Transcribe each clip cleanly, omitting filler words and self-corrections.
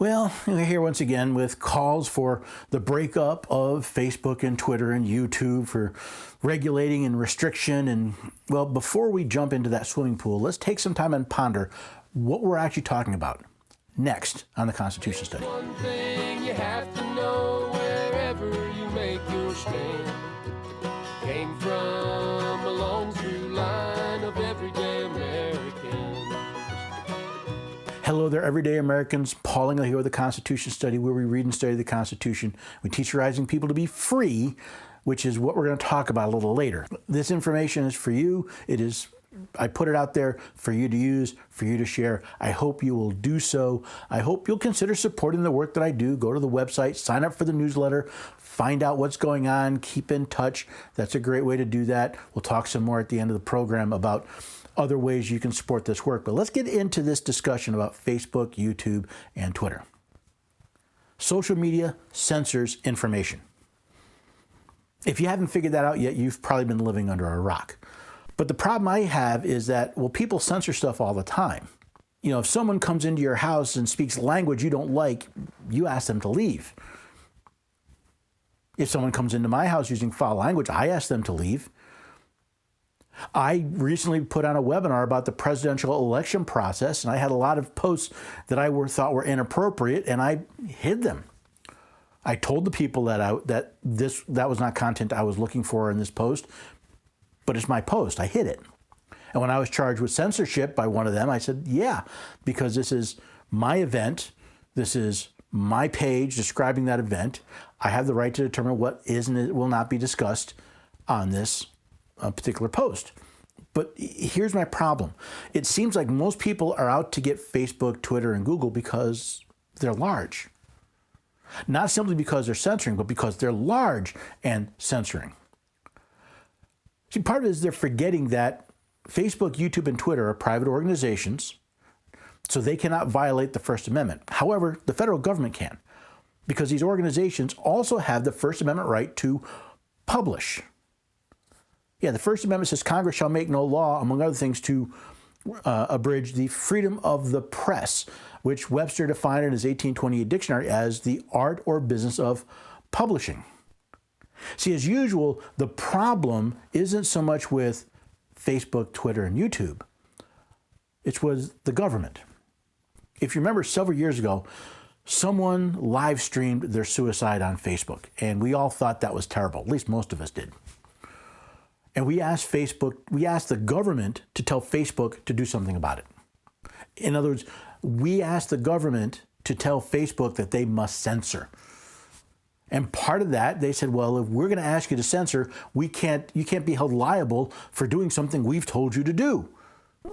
Well, we're here once again with calls for the breakup of Facebook and Twitter and YouTube for regulating and restriction. And well, before we jump into that swimming pool, let's take some time and ponder what we're actually talking about next on the Constitution Study. One thing you have to know wherever you make your stand came from a long through line of everyday Americans. Hello there, everyday Americans. Paul Engel here with the Constitution Study, where we read and study the Constitution. We teach rising people to be free, which is what we're going to talk about a little later. This information is for you. I put it out there for you to use, for you to share. I hope you will do so. I hope you'll consider supporting the work that I do. Go to the website, sign up for the newsletter, find out what's going on, keep in touch. That's a great way to do that. We'll talk some more at the end of the program about other ways you can support this work. But let's get into this discussion about Facebook, YouTube, and Twitter. Social media censors information. If you haven't figured that out yet, you've probably been living under a rock. But the problem I have is that, well, people censor stuff all the time. You know, if someone comes into your house and speaks language you don't like, you ask them to leave. If someone comes into my house using foul language, I ask them to leave. I recently put on a webinar about the presidential election process, and I had a lot of posts that I thought were inappropriate, and I hid them. I told the people that was not content I was looking for in this post, but it's my post. I hid it. And when I was charged with censorship by one of them, I said, yeah, because this is my event. This is my page describing that event. I have the right to determine what is and will not be discussed on this particular post. But here's my problem. It seems like most people are out to get Facebook, Twitter, and Google because they're large. Not simply because they're censoring, but because they're large and censoring. See, part of it is they're forgetting that Facebook, YouTube, and Twitter are private organizations, so they cannot violate the First Amendment. However, the federal government can, because these organizations also have the First Amendment right to publish. Yeah, the First Amendment says Congress shall make no law, among other things, to abridge the freedom of the press, which Webster defined in his 1828 dictionary as the art or business of publishing. See, as usual, the problem isn't so much with Facebook, Twitter, and YouTube. It's with the government. If you remember several years ago, someone live streamed their suicide on Facebook, and we all thought that was terrible. At least most of us did. And we asked the government to tell Facebook to do something about it. In other words, we asked the government to tell Facebook that they must censor. And part of that, they said, well, if we're going to ask you to censor, you can't be held liable for doing something we've told you to do.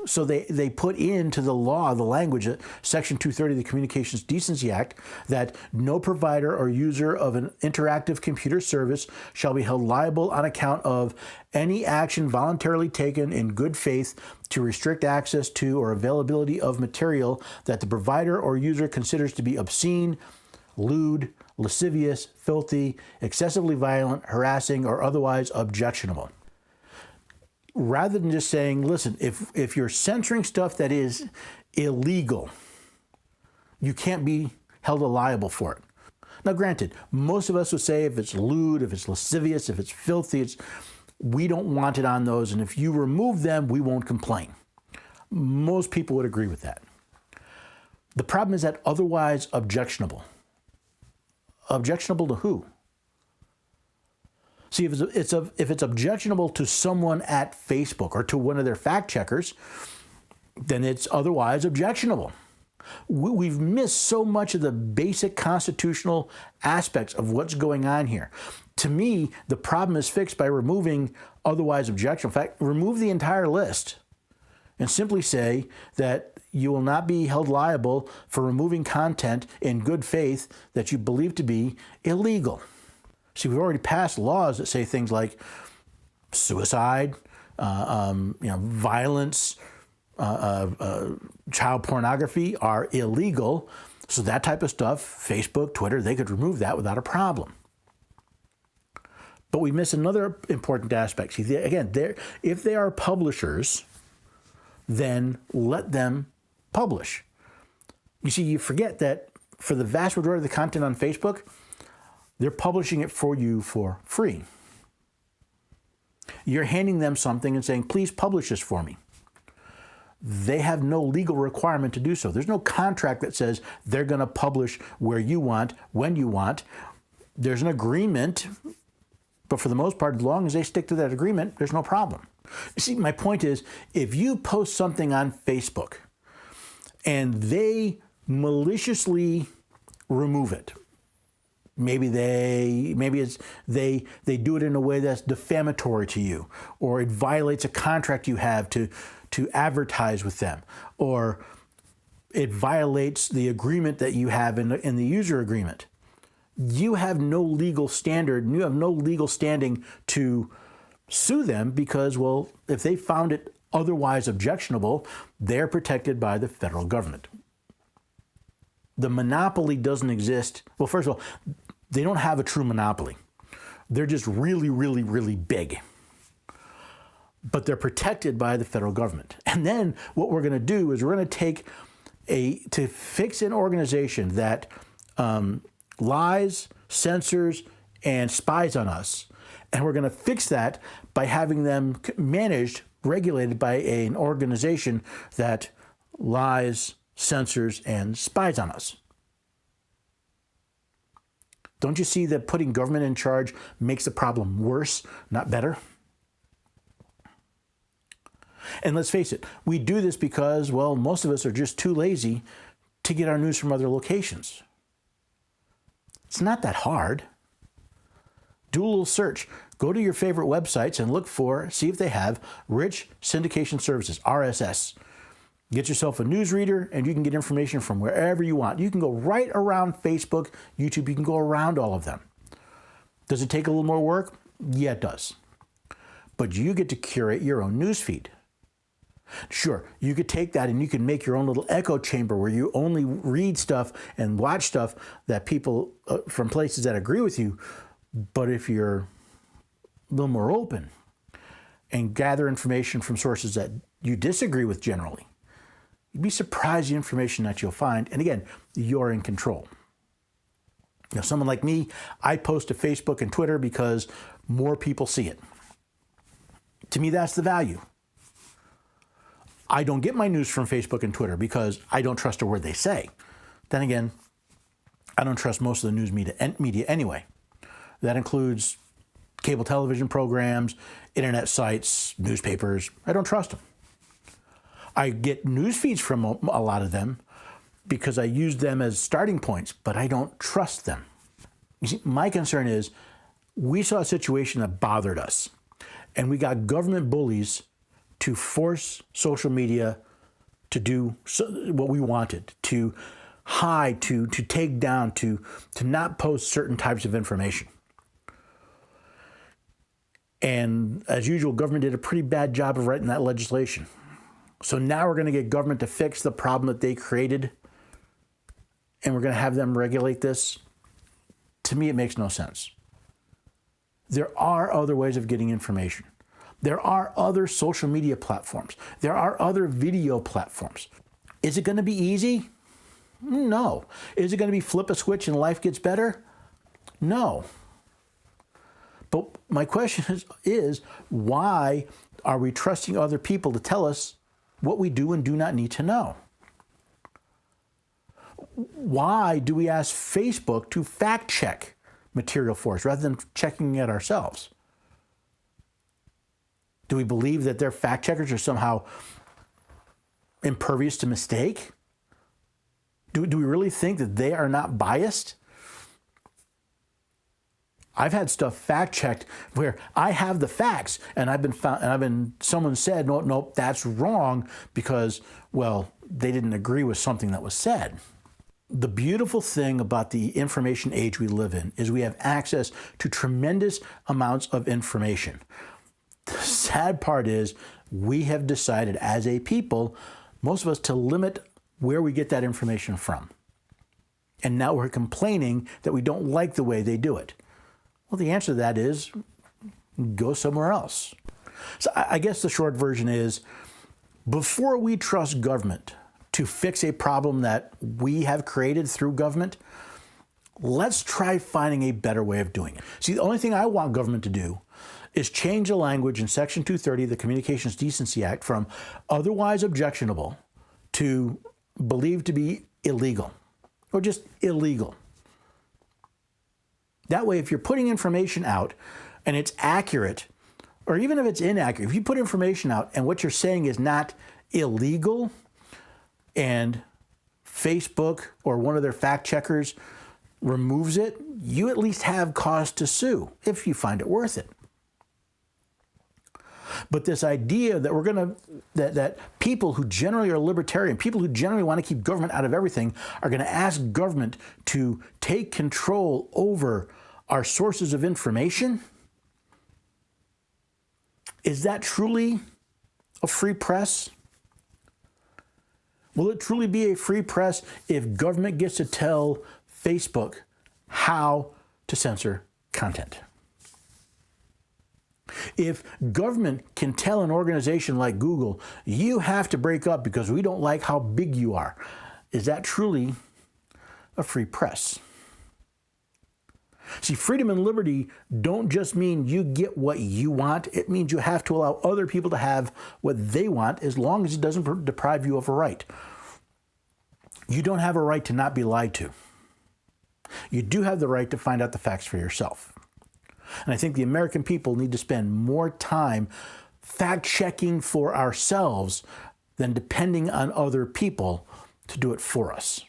So they put into the law, the language, Section 230 of the Communications Decency Act, that no provider or user of an interactive computer service shall be held liable on account of any action voluntarily taken in good faith to restrict access to or availability of material that the provider or user considers to be obscene, lewd, lascivious, filthy, excessively violent, harassing, or otherwise objectionable. Rather than just saying, listen, if you're censoring stuff that is illegal, you can't be held liable for it. Now, granted, most of us would say if it's lewd, if it's lascivious, if it's filthy, we don't want it on those, and if you remove them, we won't complain. Most people would agree with that. The problem is that otherwise objectionable. Objectionable to who? See, if it's objectionable to someone at Facebook or to one of their fact checkers, then it's otherwise objectionable. We've missed so much of the basic constitutional aspects of what's going on here. To me, the problem is fixed by removing otherwise objectionable. In fact, remove the entire list and simply say that you will not be held liable for removing content in good faith that you believe to be illegal. See, we've already passed laws that say things like suicide, violence, child pornography are illegal. So that type of stuff, Facebook, Twitter, they could remove that without a problem. But we miss another important aspect. See, again, if they are publishers, then let them publish. You see, you forget that for the vast majority of the content on Facebook, they're publishing it for you for free. You're handing them something and saying, please publish this for me. They have no legal requirement to do so. There's no contract that says they're going to publish where you want, when you want. There's an agreement, but for the most part, as long as they stick to that agreement, there's no problem. You see, my point is, if you post something on Facebook and they maliciously remove it, maybe they do it in a way that's defamatory to you, or it violates a contract you have to advertise with them, or it violates the agreement that you have in the user agreement. You have no legal standard, and you have no legal standing to sue them because, well, if they found it otherwise objectionable, they're protected by the federal government. The monopoly doesn't exist. Well, first of all, they don't have a true monopoly. They're just really, really, really big. But they're protected by the federal government. And then what we're going to do is we're going to take to fix an organization that lies, censors, and spies on us. And we're going to fix that by having them managed, regulated by an organization that lies, censors, and spies on us. Don't you see that putting government in charge makes the problem worse, not better? And let's face it, we do this because, well, most of us are just too lazy to get our news from other locations. It's not that hard. Do a little search. Go to your favorite websites and see if they have Rich Syndication Services, RSS. Get yourself a newsreader and you can get information from wherever you want. You can go right around Facebook, YouTube, you can go around all of them. Does it take a little more work? Yeah, it does. But you get to curate your own news feed. Sure, you could take that and you can make your own little echo chamber where you only read stuff and watch stuff that people from places that agree with you. But if you're a little more open and gather information from sources that you disagree with generally, you'd be surprised the information that you'll find. And again, you're in control. You know, someone like me, I post to Facebook and Twitter because more people see it. To me, that's the value. I don't get my news from Facebook and Twitter because I don't trust a word they say. Then again, I don't trust most of the news media anyway. That includes cable television programs, internet sites, newspapers. I don't trust them. I get news feeds from a lot of them because I use them as starting points, but I don't trust them. You see, my concern is we saw a situation that bothered us, and we got government bullies to force social media to do what we wanted, to hide, to take down, to not post certain types of information. And as usual, government did a pretty bad job of writing that legislation. So now we're going to get government to fix the problem that they created, and we're going to have them regulate this. To me, it makes no sense. There are other ways of getting information. There are other social media platforms. There are other video platforms. Is it going to be easy? No. Is it going to be flip a switch and life gets better? No. But my question is why are we trusting other people to tell us what we do and do not need to know? Why do we ask Facebook to fact check material for us rather than checking it ourselves? Do we believe that their fact checkers are somehow impervious to mistake? Do we really think that they are not biased? I've had stuff fact checked where I have the facts and someone said, no, that's wrong because, well, they didn't agree with something that was said. The beautiful thing about the information age we live in is we have access to tremendous amounts of information. The sad part is we have decided as a people, most of us, to limit where we get that information from. And now we're complaining that we don't like the way they do it. Well, the answer to that is go somewhere else. So I guess the short version is before we trust government to fix a problem that we have created through government, let's try finding a better way of doing it. See, the only thing I want government to do is change the language in Section 230 of the Communications Decency Act from otherwise objectionable to believed to be illegal, or just illegal. That way, if you're putting information out and it's accurate, or even if it's inaccurate, if you put information out and what you're saying is not illegal, and Facebook or one of their fact checkers removes it, you at least have cause to sue if you find it worth it. But this idea that that people who generally are libertarian, people who generally want to keep government out of everything, are going to ask government to take control over our sources of information, is that truly a free press? Will it truly be a free press if government gets to tell Facebook how to censor content? If government can tell an organization like Google, you have to break up because we don't like how big you are, is that truly a free press? See, freedom and liberty don't just mean you get what you want. It means you have to allow other people to have what they want as long as it doesn't deprive you of a right. You don't have a right to not be lied to. You do have the right to find out the facts for yourself. And I think the American people need to spend more time fact-checking for ourselves than depending on other people to do it for us.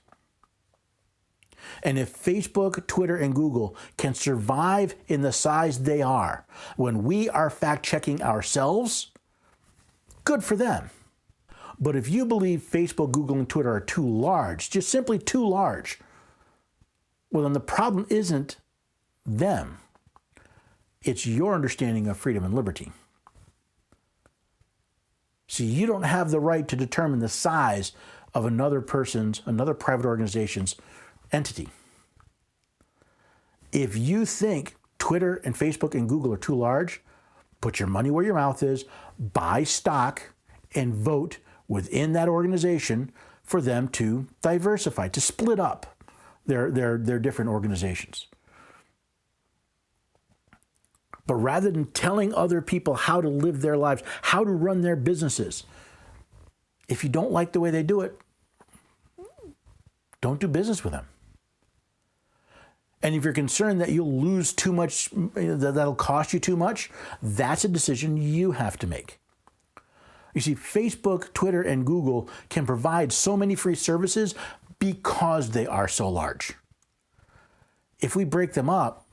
And if Facebook, Twitter, and Google can survive in the size they are when we are fact-checking ourselves, good for them. But if you believe Facebook, Google, and Twitter are too large, just simply too large, well, then the problem isn't them. It's your understanding of freedom and liberty. See, you don't have the right to determine the size of another private organization's entity. If you think Twitter and Facebook and Google are too large, put your money where your mouth is, buy stock, and vote within that organization for them to diversify, to split up their different organizations. But rather than telling other people how to live their lives, how to run their businesses, if you don't like the way they do it, don't do business with them. And if you're concerned that you'll lose too much, that'll cost you too much, that's a decision you have to make. You see, Facebook, Twitter, and Google can provide so many free services because they are so large. If we break them up,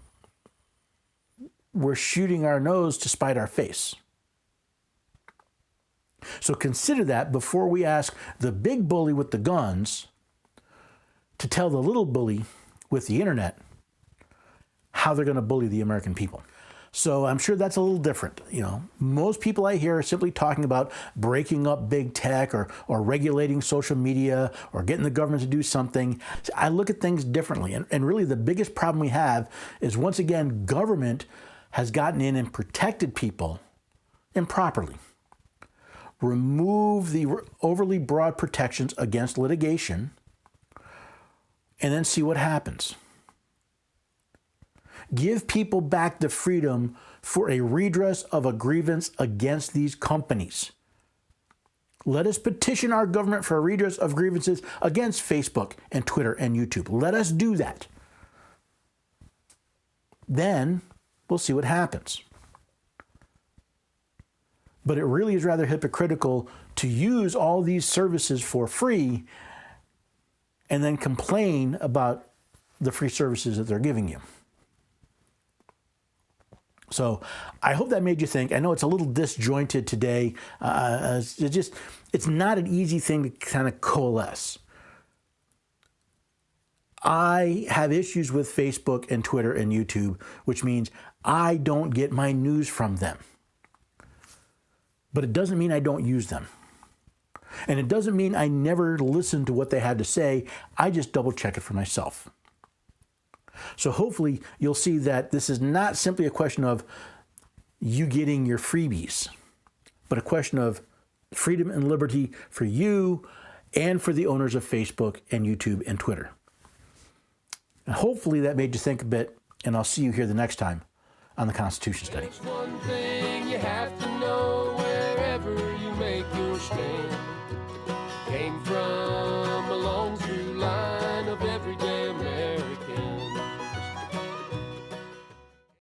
we're shooting our nose to spite our face. So consider that before we ask the big bully with the guns to tell the little bully with the internet how they're going to bully the American people. So I'm sure that's a little different. Most people I hear are simply talking about breaking up big tech or regulating social media or getting the government to do something. I look at things differently. And really the biggest problem we have is, once again, government has gotten in and protected people improperly. Remove the overly broad protections against litigation and then see what happens. Give people back the freedom for a redress of a grievance against these companies. Let us petition our government for a redress of grievances against Facebook and Twitter and YouTube. Let us do that. Then we'll see what happens. But it really is rather hypocritical to use all these services for free and then complain about the free services that they're giving you. So I hope that made you think. I know it's a little disjointed today. It's not an easy thing to kind of coalesce. I have issues with Facebook and Twitter and YouTube, which means I don't get my news from them. But it doesn't mean I don't use them. And it doesn't mean I never listen to what they had to say. I just double check it for myself. So hopefully you'll see that this is not simply a question of you getting your freebies, but a question of freedom and liberty for you and for the owners of Facebook and YouTube and Twitter. And hopefully that made you think a bit, and I'll see you here the next time on the Constitution Study. There's one thing you have to